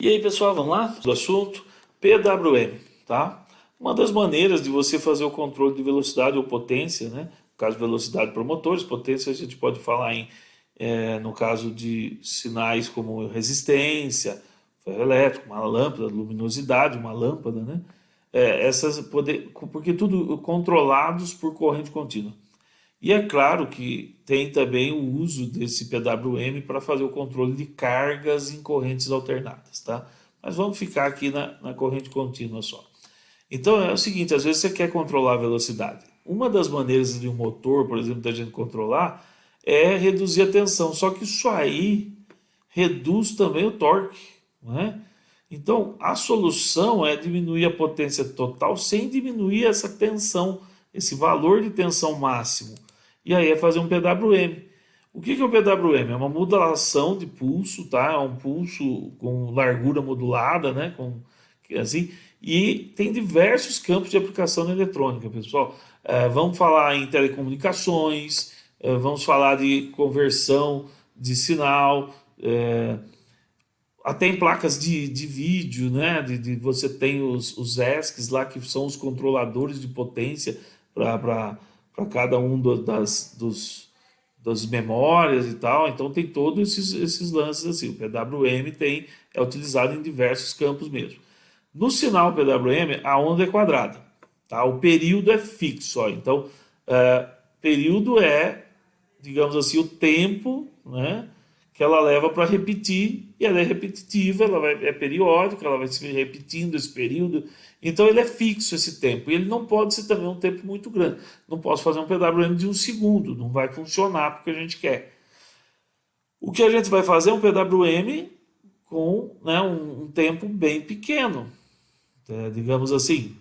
E aí, pessoal, vamos lá? Do assunto PWM, tá? Uma das maneiras de você fazer o controle de velocidade ou potência, né? No caso, velocidade para motores, potência a gente pode falar no caso de sinais como resistência, ferro elétrico, uma lâmpada, luminosidade, uma lâmpada, né? Porque tudo controlados por corrente contínua. E é claro que tem também o uso desse PWM para fazer o controle de cargas em correntes alternadas, tá? Mas vamos ficar aqui na corrente contínua só. Então é o seguinte, às vezes você quer controlar a velocidade. Uma das maneiras de um motor, por exemplo, da gente controlar é reduzir a tensão. Só que isso aí reduz também o torque, não é? Então a solução é diminuir a potência total sem diminuir essa tensão, esse valor de tensão máximo. E aí é fazer um PWM. O que é o PWM? É uma modulação de pulso, tá? É um pulso com largura modulada, né? Assim, e tem diversos campos de aplicação na eletrônica, pessoal. Vamos falar em telecomunicações, vamos falar de conversão de sinal, até em placas de vídeo, né? Você tem os ESCs lá, que são os controladores de potência para cada um das memórias e tal. Então tem todos esses lances assim. O PWM é utilizado em diversos campos mesmo. No sinal PWM, a onda é quadrada, tá? O período é fixo. Ó. Então, período é, digamos assim, o tempo, né, que ela leva para repetir, e ela é repetitiva, é periódica, ela vai se repetindo esse período. Então ele é fixo esse tempo, e ele não pode ser também um tempo muito grande. Não posso fazer um PWM de 1 segundo, não vai funcionar porque a gente quer. O que a gente vai fazer é um PWM com, né, um tempo bem pequeno, digamos assim,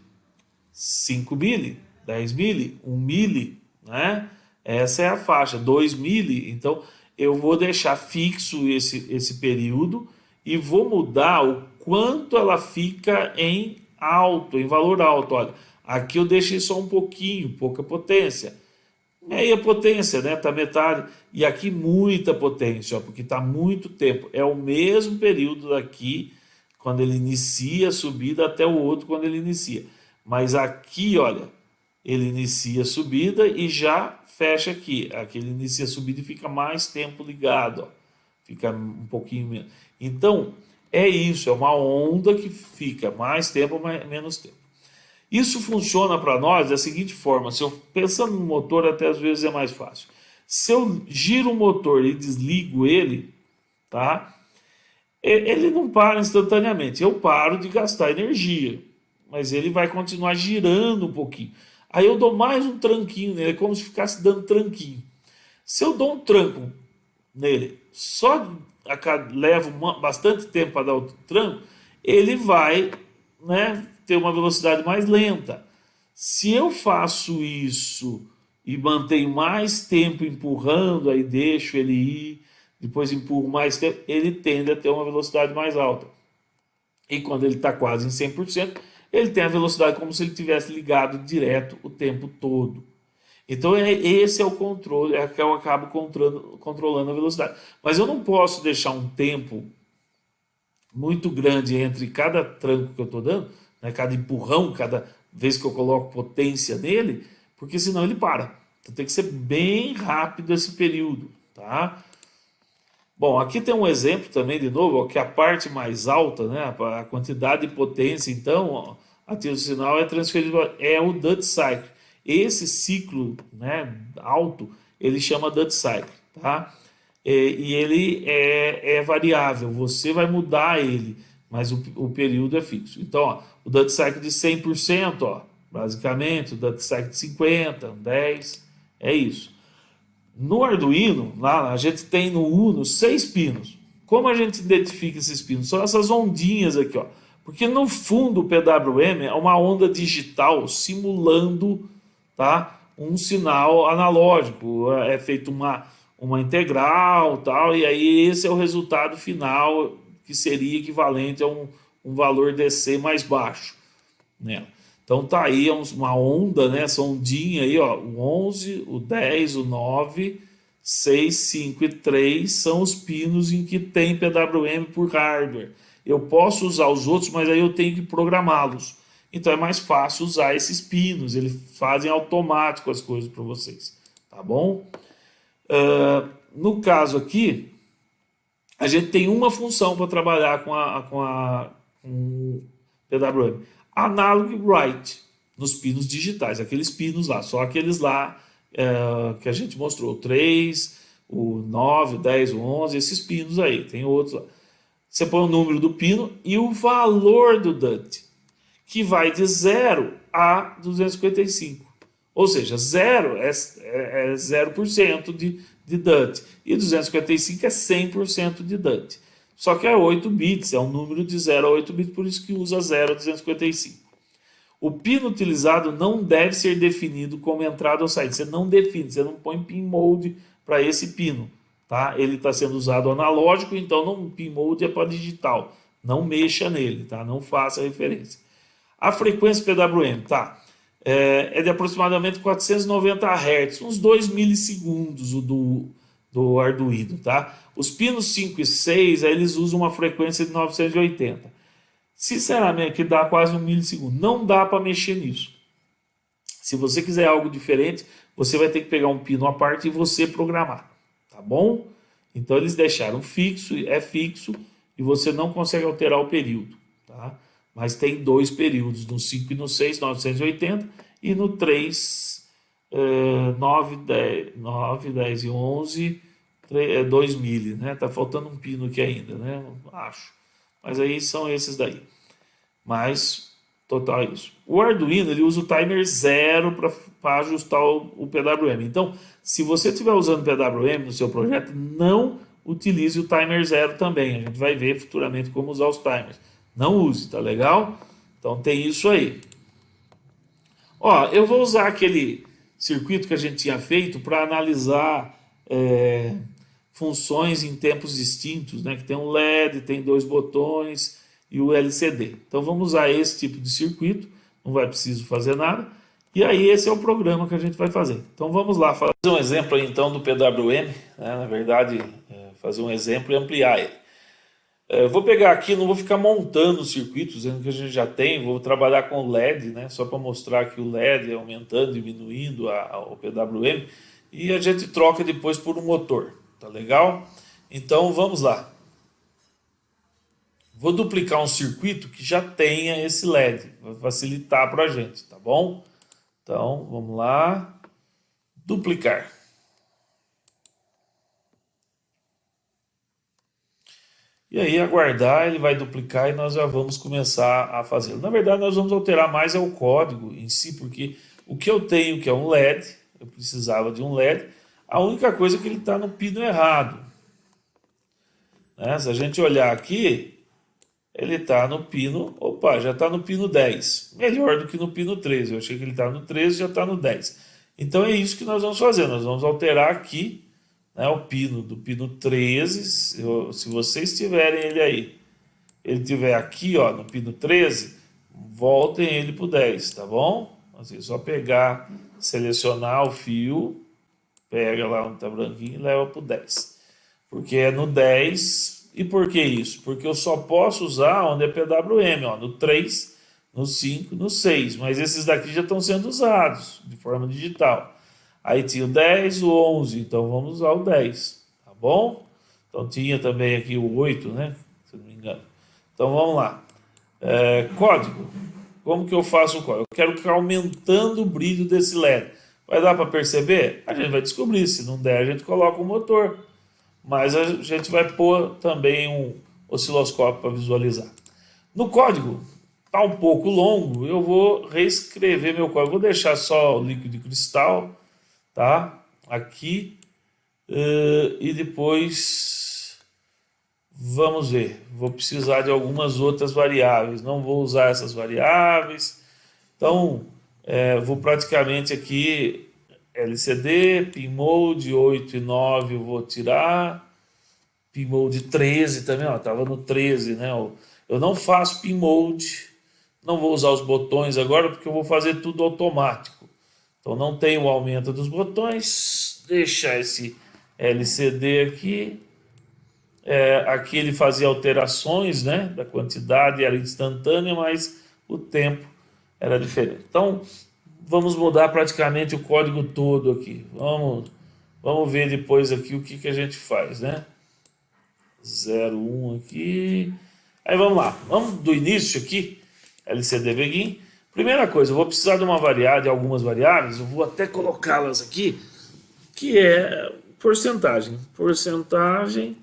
5 mili, 10 mili, 1 mili, né? Essa é a faixa, 2 mili. Então eu vou deixar fixo esse período e vou mudar o quanto ela fica em alto, em valor alto. Olha, aqui eu deixei só um pouquinho, pouca potência. Meia potência, né? Tá metade. E aqui muita potência, ó, porque tá muito tempo. É o mesmo período daqui, quando ele inicia a subida, até o outro quando ele inicia. Mas aqui, olha, ele inicia a subida e já fecha aqui. Aqui ele inicia a subida e fica mais tempo ligado, ó. Fica um pouquinho menos. Então, é isso, é uma onda que fica mais tempo, menos tempo. Isso funciona para nós da seguinte forma: se eu pensando no motor, até às vezes é mais fácil. Se eu giro o motor e desligo ele, tá? Ele não para instantaneamente. Eu paro de gastar energia, mas ele vai continuar girando um pouquinho. Aí eu dou mais um tranquinho nele, é como se ficasse dando tranquinho. Se eu dou um tranco nele, levo bastante tempo para dar o tranco, ele vai, né, ter uma velocidade mais lenta. Se eu faço isso e mantenho mais tempo empurrando, aí deixo ele ir, depois empurro mais tempo, ele tende a ter uma velocidade mais alta. E quando ele está quase em 100%, ele tem a velocidade como se ele tivesse ligado direto o tempo todo. Então esse é o controle, é que eu acabo controlando a velocidade. Mas eu não posso deixar um tempo muito grande entre cada tranco que eu estou dando, né, cada empurrão, cada vez que eu coloco potência nele, porque senão ele para. Então tem que ser bem rápido esse período, tá? Bom, aqui tem um exemplo também, de novo, ó, que a parte mais alta, né, a quantidade de potência, então, ó, até o sinal é transferido, é o duty cycle. Esse ciclo, né, alto, ele chama duty cycle, tá? E ele é variável, você vai mudar ele, mas o período é fixo. Então, ó, o duty cycle de 100%, ó, basicamente, o duty cycle de 50%, 10%, é isso. No Arduino, lá a gente tem no Uno 6 pinos. Como a gente identifica esses pinos? São essas ondinhas aqui, ó. Porque no fundo o PWM é uma onda digital simulando, tá, um sinal analógico. É feito uma integral, tal, e aí esse é o resultado final, que seria equivalente a um valor DC mais baixo, né? Então tá aí uma onda, né? Essa ondinha aí, ó, o 11, o 10, o 9, 6, 5 e 3 são os pinos em que tem PWM por hardware. Eu posso usar os outros, mas aí eu tenho que programá-los. Então é mais fácil usar esses pinos, eles fazem automático as coisas para vocês, tá bom? No caso aqui, a gente tem uma função para trabalhar com o PWM. Analog Write, nos pinos digitais, aqueles pinos lá, só aqueles lá que a gente mostrou, o 3, o 9, o 10, o 11, esses pinos aí, tem outros lá. Você põe o número do pino e o valor do DUT, que vai de 0 a 255. Ou seja, 0 é 0% de DUT e 255 é 100% de DUT. Só que é 8 bits, é um número de 0 a 8 bits, por isso que usa 0 a 255. O pino utilizado não deve ser definido como entrada ou saída. Você não define, você não põe pin mode para esse pino. Tá? Ele está sendo usado analógico, então não, pin mode é para digital. Não mexa nele, tá? Não faça referência. A frequência PWM, tá? É de aproximadamente 490 Hz, uns 2 milissegundos o do Arduino, tá? Os pinos 5 e 6, aí eles usam uma frequência de 980. Sinceramente, que dá quase 1 milissegundo. Não dá para mexer nisso. Se você quiser algo diferente, você vai ter que pegar um pino à parte e você programar, tá bom? Então eles deixaram fixo, é fixo, e você não consegue alterar o período, tá? Mas tem 2 períodos, no 5 e no 6, 980, e no 3, 9, 10 e 11, 2 mili, né? Tá faltando um pino aqui ainda, né? Acho. Mas aí são esses daí. Mas, total é isso. O Arduino, ele usa o timer 0 para ajustar o PWM. Então, se você estiver usando o PWM no seu projeto, não utilize o timer 0 também. A gente vai ver futuramente como usar os timers. Não use, tá legal? Então tem isso aí. Ó, eu vou usar aquele circuito que a gente tinha feito para analisar funções em tempos distintos, né? Que tem um LED, tem 2 botões e o LCD. Então vamos usar esse tipo de circuito, não vai preciso fazer nada. E aí esse é o programa que a gente vai fazer. Então vamos lá fazer um exemplo aí, então do PWM, né? Na verdade, fazer um exemplo e ampliar ele. Eu vou pegar aqui, não vou ficar montando o circuito, dizendo que a gente já tem, vou trabalhar com o LED, né? Só para mostrar que o LED é aumentando, diminuindo o PWM, e a gente troca depois por um motor, tá legal? Então vamos lá. Vou duplicar um circuito que já tenha esse LED, vai facilitar para a gente, tá bom? Então vamos lá, duplicar. E aí aguardar, ele vai duplicar e nós já vamos começar a fazê-lo. Na verdade, nós vamos alterar mais o código em si, porque o que eu tenho, que é um LED, eu precisava de um LED, a única coisa é que ele está no pino errado. Né? Se a gente olhar aqui, ele está no pino, opa, já está no pino 10, melhor do que no pino 13, eu achei que ele estava no 13, já está no 10. Então é isso que nós vamos fazer, nós vamos alterar aqui, né, o pino do pino 13, se vocês tiverem ele aí, ele tiver aqui, ó, no pino 13, voltem ele para o 10, tá bom? Assim, só pegar, selecionar o fio, pega lá onde está branquinho e leva para o 10. Porque é no 10, e por que isso? Porque eu só posso usar onde é PWM, ó, no 3, no 5, no 6, mas esses daqui já estão sendo usados de forma digital. Aí tinha o 10, o 11, então vamos usar o 10, tá bom? Então tinha também aqui o 8, né? Se não me engano. Então vamos lá. Código. Como que eu faço o código? Eu quero ficar aumentando o brilho desse LED. Vai dar para perceber? A gente vai descobrir. Se não der, a gente coloca o motor. Mas a gente vai pôr também um osciloscópio para visualizar. No código, está um pouco longo, eu vou reescrever meu código. Vou deixar só o líquido cristal, tá? Aqui. E depois vamos ver. Vou precisar de algumas outras variáveis. Não vou usar essas variáveis. Então, vou praticamente aqui LCD, PinMode 8 e 9 eu vou tirar. PinMode 13 também, ó, estava no 13, né? Eu não faço PinMode, não vou usar os botões agora porque eu vou fazer tudo automático. Então não tem o aumento dos botões, deixar esse LCD aqui Aqui ele fazia alterações, né, da quantidade, era instantânea, mas o tempo era diferente. Então, vamos mudar praticamente o código todo aqui. Vamos ver depois aqui o que a gente faz, né? 01 aqui. Aí vamos lá. Vamos do início aqui, LCD Begin. Primeira coisa, eu vou precisar de uma variável, de algumas variáveis, eu vou até colocá-las aqui, que é porcentagem. Porcentagem,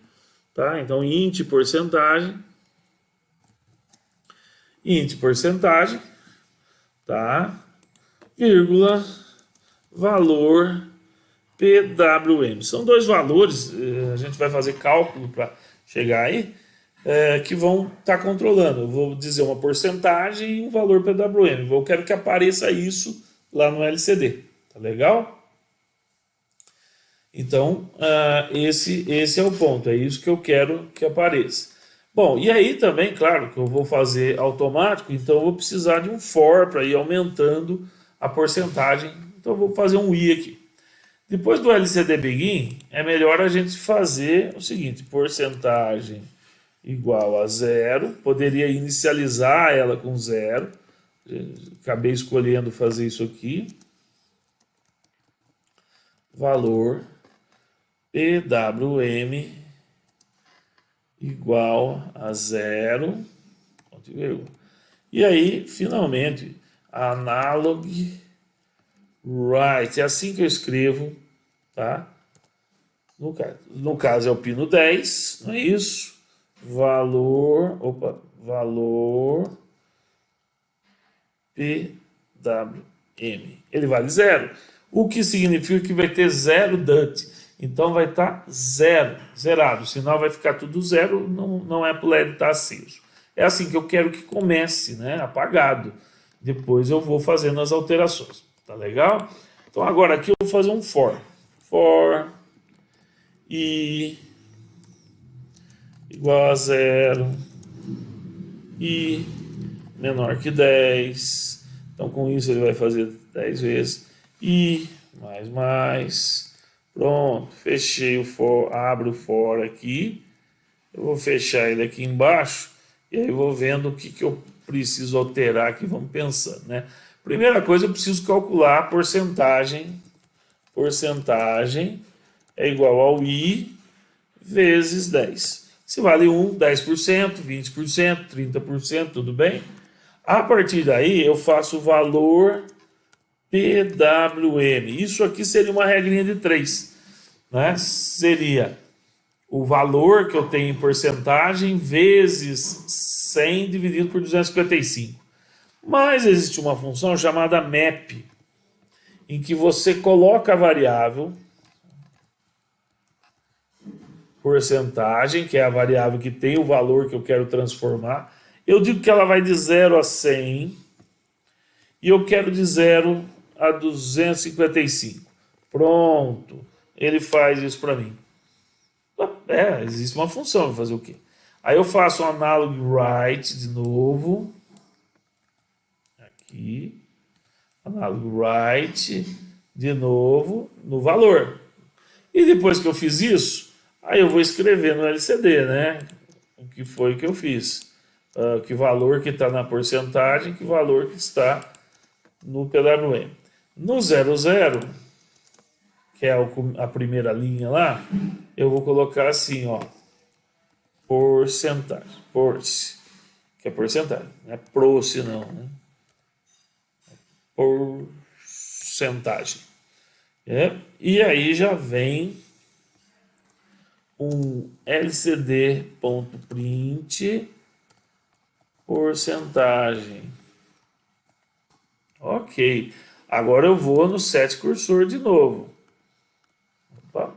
tá? Então, int porcentagem, tá? Vírgula, valor PWM. São dois valores, a gente vai fazer cálculo para chegar aí, que vão estar controlando. Eu vou dizer uma porcentagem e um valor PWM. Eu quero que apareça isso lá no LCD. Tá legal? Então, esse é o ponto. É isso que eu quero que apareça. Bom, e aí também, claro, que eu vou fazer automático, então eu vou precisar de um for para ir aumentando a porcentagem. Então eu vou fazer um i aqui. Depois do LCD Begin, é melhor a gente fazer o seguinte: porcentagem igual a 0. Poderia inicializar ela com 0. Acabei escolhendo fazer isso aqui. Valor PWM igual a 0. E aí, finalmente, analog write. É assim que eu escrevo, tá? No caso é o pino 10, não é isso? Valor PWM. Ele vale 0. O que significa que vai ter 0 DUT. Então vai estar 0, zerado. O sinal vai ficar tudo 0, não é para o LED estar aceso. É assim que eu quero que comece, né? Apagado. Depois eu vou fazendo as alterações. Tá legal? Então agora aqui eu vou fazer um for. For i igual a 0 e menor que 10. Então com isso ele vai fazer 10 vezes e mais. Pronto, fechei o for, abro o for aqui. Eu vou fechar ele aqui embaixo e aí vou vendo o que eu preciso alterar aqui, vamos pensando, né? Primeira coisa, eu preciso calcular a porcentagem. Porcentagem é igual ao i vezes 10. Se vale 1, 10%, 20%, 30%, tudo bem? A partir daí, eu faço o valor PWM. Isso aqui seria uma regrinha de 3. Né? Seria o valor que eu tenho em porcentagem vezes 100 dividido por 255. Mas existe uma função chamada map, em que você coloca a variável porcentagem, que é a variável que tem o valor que eu quero transformar. Eu digo que ela vai de 0 a 100 e eu quero de 0 a 255. Pronto, ele faz isso para mim. Existe uma função, vou fazer o quê? Aí eu faço um analog write de novo. Aqui. Analog write de novo no valor. E depois que eu fiz isso, aí eu vou escrever no LCD, né? O que foi que eu fiz. Que valor que está na porcentagem, que valor que está no PWM. No 00, que é a primeira linha lá, eu vou colocar assim, ó. Porcentagem. Porce, que é porcentagem. Não é proce, não, né? Porcentagem. E aí já vem um lcd.print porcentagem. Ok. Agora eu vou no set cursor de novo. Opa,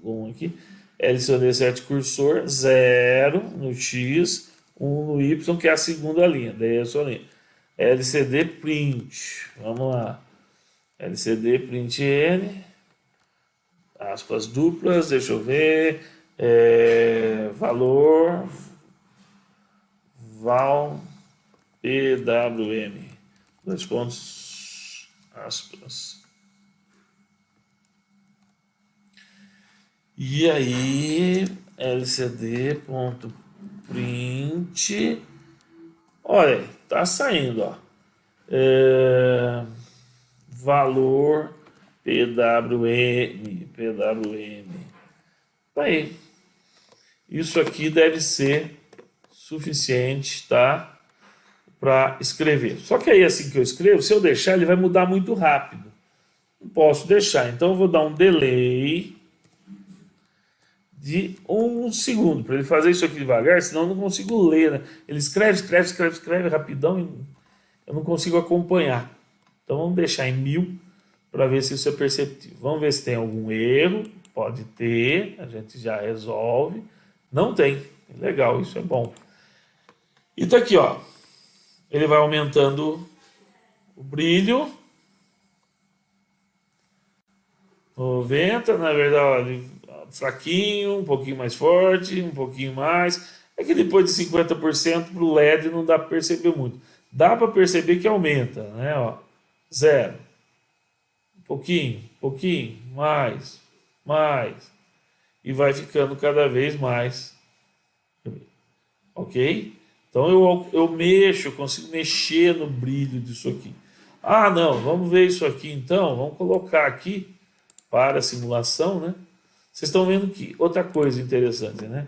um aqui. LCD set cursor, 0 no X, 1 no Y, que é a segunda linha. Daí é só linha. LCD print. Vamos lá. LCD print N. Aspas duplas, deixa eu ver. Valor val PWM. 2 pontos, aspas. E aí, lcd.print, olha, tá saindo, ó. Valor PWM. Tá aí. Isso aqui deve ser suficiente, tá? Para escrever. Só que aí, assim que eu escrevo, se eu deixar, ele vai mudar muito rápido. Não posso deixar. Então eu vou dar um delay de 1 segundo para ele fazer isso aqui devagar, senão eu não consigo ler, né? Ele escreve rapidão e eu não consigo acompanhar. Então vamos deixar em 1000 para ver se isso é perceptível. Vamos ver se tem algum erro. Pode ter, a gente já resolve. Não tem. Legal, isso é bom. E tá aqui, ó. Ele vai aumentando o brilho. 90, na verdade, fraquinho, um pouquinho mais forte, um pouquinho mais. É que depois de 50% para o LED não dá para perceber muito. Dá para perceber que aumenta, né? Ó, 0. Pouquinho, mais. E vai ficando cada vez mais. Ok? Então eu mexo, eu consigo mexer no brilho disso aqui. Ah, não, vamos ver isso aqui então. Vamos colocar aqui para a simulação, né? Vocês estão vendo que outra coisa interessante, né?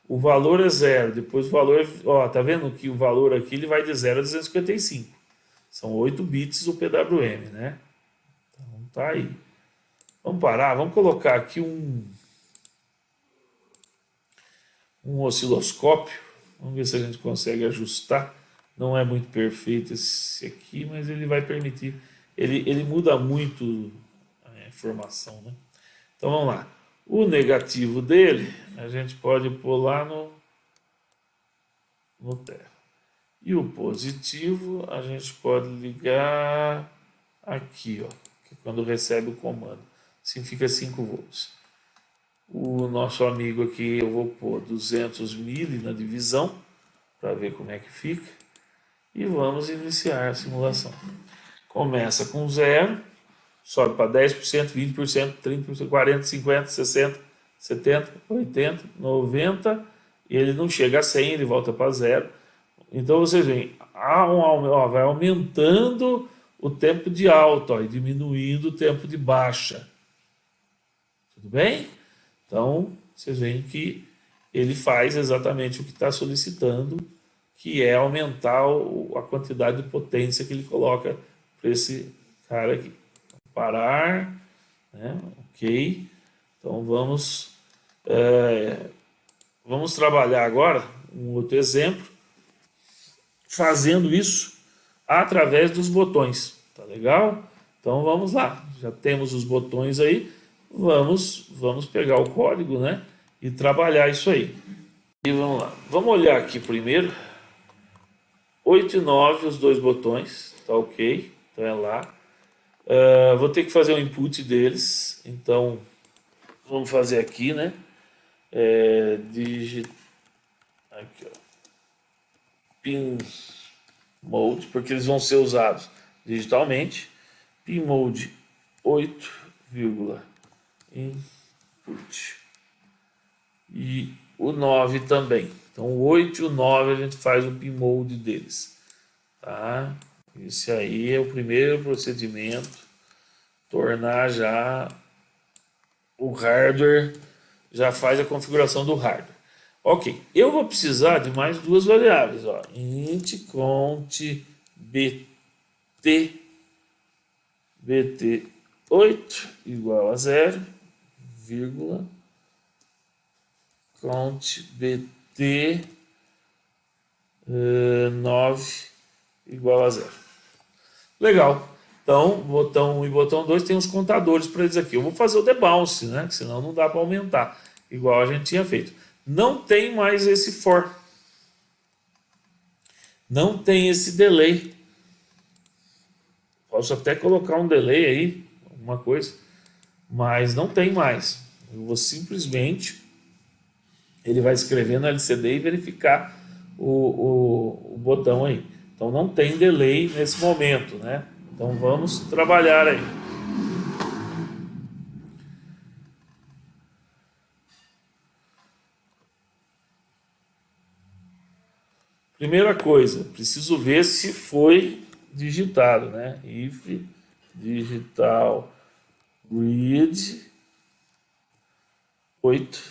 O valor é 0, depois o valor, ó, tá vendo que o valor aqui ele vai de 0 a 255. São 8 bits o PWM, né? Então tá aí. Vamos parar, vamos colocar aqui um osciloscópio. Vamos ver se a gente consegue ajustar. Não é muito perfeito esse aqui, mas ele vai permitir. Ele muda muito a informação, né? Então vamos lá. O negativo dele a gente pode pôr lá no terra. E o positivo a gente pode ligar aqui, ó, que é quando recebe o comando. Assim fica 5 volts. O nosso amigo aqui eu vou pôr 200 mili na divisão para ver como é que fica. E vamos iniciar a simulação. Começa com 0, sobe para 10%, 20%, 30%, 40%, 50%, 60%, 70%, 80%, 90%, e ele não chega a 100%, ele volta para 0. Então vocês veem, vai aumentando o tempo de alta, ó, e diminuindo o tempo de baixa. Tudo bem? Então vocês veem que ele faz exatamente o que está solicitando, que é aumentar a quantidade de potência que ele coloca para esse cara aqui. Parar, né? Ok. Então vamos trabalhar agora um outro exemplo, fazendo isso através dos botões. Tá legal? Então vamos lá. Já temos os botões aí. Vamos pegar o código, né? E trabalhar isso aí. E vamos lá. Vamos olhar aqui primeiro. 8 e 9, os dois botões. Tá ok. Então é lá. Vou ter que fazer o input deles. Então vamos fazer aqui, né? Aqui, ó. Pin mode, porque eles vão ser usados digitalmente. Pin mode 8, input. E o 9 também. Então o 8 e o 9 a gente faz o pin mode deles. Tá? Esse aí é o primeiro procedimento. Tornar já o hardware, já faz a configuração do hardware. Ok, eu vou precisar de mais duas variáveis. Ó. Int cont bt8 igual a 0, vírgula, cont bt 9 igual a 0. Legal. Então, botão 1 e botão 2 tem os contadores para eles aqui. Eu vou fazer o debounce, né? Que senão não dá para aumentar, igual a gente tinha feito. Não tem mais esse for. Não tem esse delay. Posso até colocar um delay aí, alguma coisa, mas não tem mais. Eu vou simplesmente, ele vai escrever no LCD e verificar o botão aí. Então não tem delay nesse momento, né? Então vamos trabalhar aí. Primeira coisa, preciso ver se foi digitado, né? If digital read 8.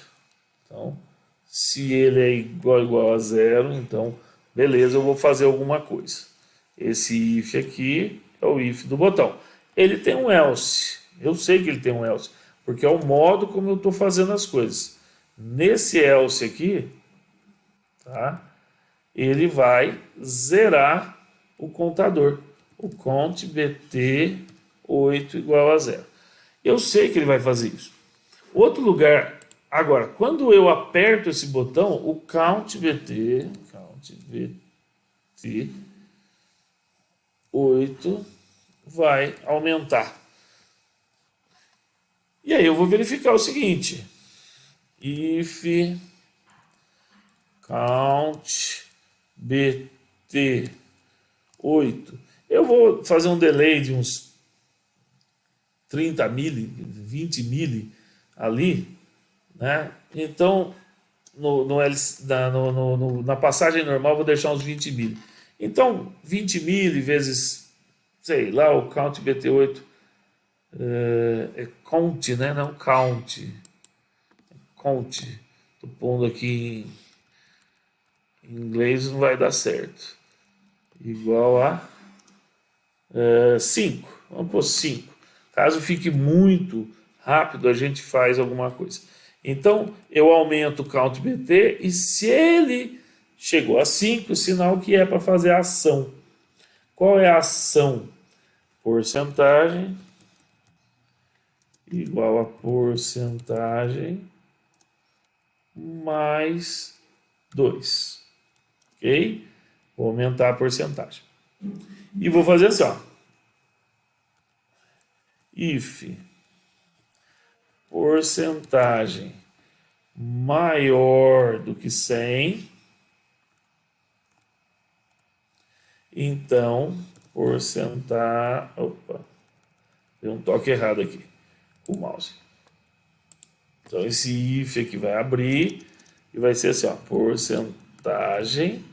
Então, se ele é igual a 0, então, beleza, eu vou fazer alguma coisa. Esse if aqui é o if do botão. Ele tem um else. Eu sei que ele tem um else, porque é o modo como eu estou fazendo as coisas. Nesse else aqui, tá? Ele vai zerar o contador. O count bt 8 igual a 0. Eu sei que ele vai fazer isso. Outro lugar, agora, quando eu aperto esse botão, o count bt 8 vai aumentar. E aí eu vou verificar o seguinte: if count bt 8, eu vou fazer um delay de uns 30 mili, 20 mili ali, né? Então na passagem normal vou deixar uns 20 mili. Então 20 mili vezes, sei lá, o count bt8 é count, né? Não count, count. Tô pondo aqui em inglês, não vai dar certo. Igual a 5. Vamos pôr 5. Caso fique muito rápido, a gente faz alguma coisa. Então, eu aumento o count bt e se ele chegou a 5, sinal que é para fazer a ação. Qual é a ação? Porcentagem igual a porcentagem mais 2. Ok? Vou aumentar a porcentagem. E vou fazer assim, ó. If porcentagem maior do que 100, então porcentagem... Opa, deu um toque errado aqui com o mouse. Então esse if aqui vai abrir e vai ser assim, ó, porcentagem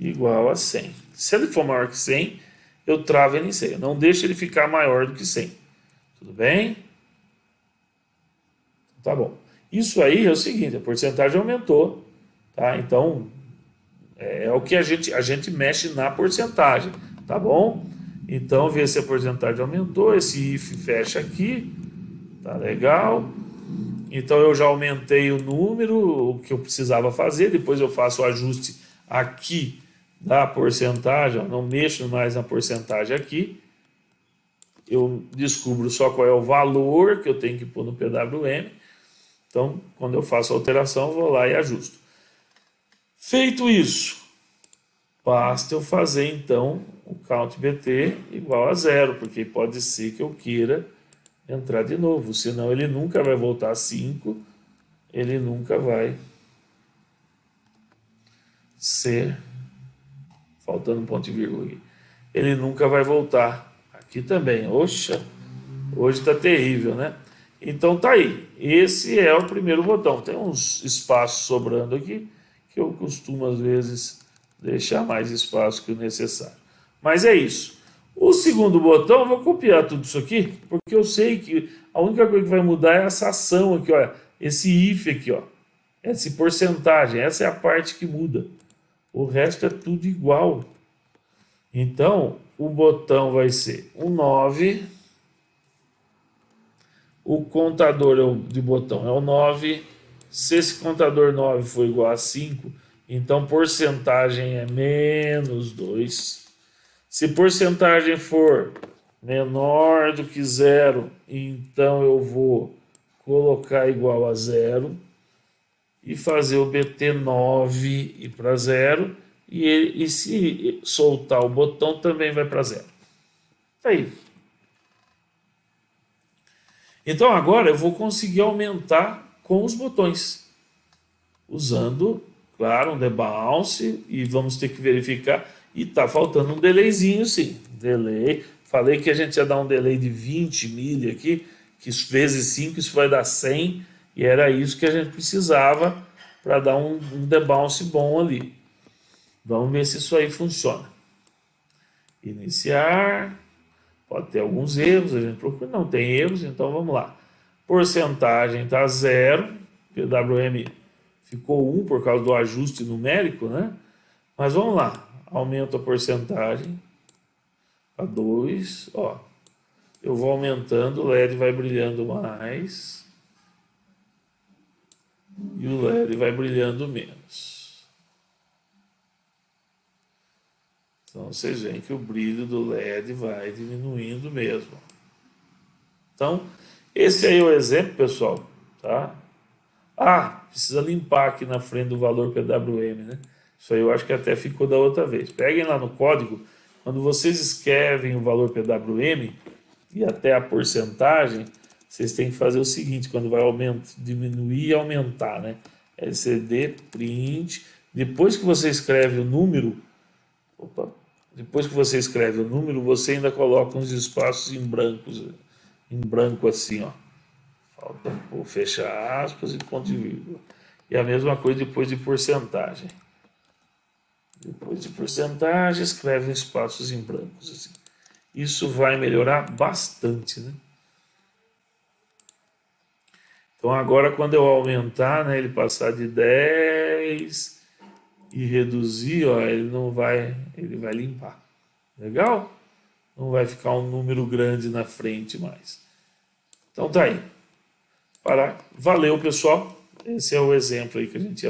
igual a 100. Se ele for maior que 100, eu travo ele em 100. Não deixo ele ficar maior do que 100. Tudo bem? Tá bom. Isso aí é o seguinte, a porcentagem aumentou, tá? Então, é o que a gente mexe na porcentagem, tá bom? Então, vê se a porcentagem aumentou, esse if fecha aqui, tá legal? Então, eu já aumentei o número, o que eu precisava fazer, depois eu faço o ajuste aqui da porcentagem, ó, não mexo mais na porcentagem aqui, eu descubro só qual é o valor que eu tenho que pôr no PWM. Então, quando eu faço a alteração, eu vou lá e ajusto. Feito isso, basta eu fazer, então, o count bt igual a 0, porque pode ser que eu queira entrar de novo, senão ele nunca vai voltar a 5, ele nunca vai ser, faltando um ponto e vírgula aqui, ele nunca vai voltar aqui também. Oxa, hoje está terrível, né? Então tá aí, esse é o primeiro botão. Tem uns espaços sobrando aqui, que eu costumo às vezes deixar mais espaço que o necessário. Mas é isso. O segundo botão, eu vou copiar tudo isso aqui, porque eu sei que a única coisa que vai mudar é essa ação aqui, ó, esse if aqui, ó, essa porcentagem, essa é a parte que muda. O resto é tudo igual. Então, o botão vai ser um 9. O contador de botão é o 9. Se esse contador 9 for igual a 5, então porcentagem é menos 2. Se porcentagem for menor do que 0, então eu vou colocar igual a 0 e fazer o BT9 ir para 0. E se soltar o botão também vai para 0. Tá aí. Então agora eu vou conseguir aumentar com os botões, usando, claro, um debounce, e vamos ter que verificar, e está faltando um delayzinho sim, delay, falei que a gente ia dar um delay de 20 mili aqui, que vezes 5 isso vai dar 100, e era isso que a gente precisava para dar um debounce bom ali. Vamos ver se isso aí funciona. Iniciar. Pode ter alguns erros, a gente procura. Não tem erros, então vamos lá. Porcentagem está 0. PWM ficou 1 por causa do ajuste numérico, né? Mas vamos lá. Aumento a porcentagem para 2. Ó, eu vou aumentando, o LED vai brilhando mais. E o LED vai brilhando menos. Então vocês veem que o brilho do LED vai diminuindo mesmo. Então, esse aí é o exemplo, pessoal, tá? Ah, precisa limpar aqui na frente do valor PWM, né? Isso aí eu acho que até ficou da outra vez. Peguem lá no código, quando vocês escrevem o valor PWM e até a porcentagem, vocês têm que fazer o seguinte, quando vai diminuir e aumentar, né? LCD, print. Depois que você escreve o número, depois que você escreve o número, você ainda coloca uns espaços em branco assim, ó. Falta fechar aspas e ponto e vírgula. E a mesma coisa depois de porcentagem. Depois de porcentagem, escreve espaços em brancos assim. Isso vai melhorar bastante, né? Então agora quando eu aumentar, né, ele passar de 10 e reduzir, ó, ele vai limpar. Legal? Não vai ficar um número grande na frente mais. Então tá aí. Valeu, pessoal. Esse é o exemplo aí que a gente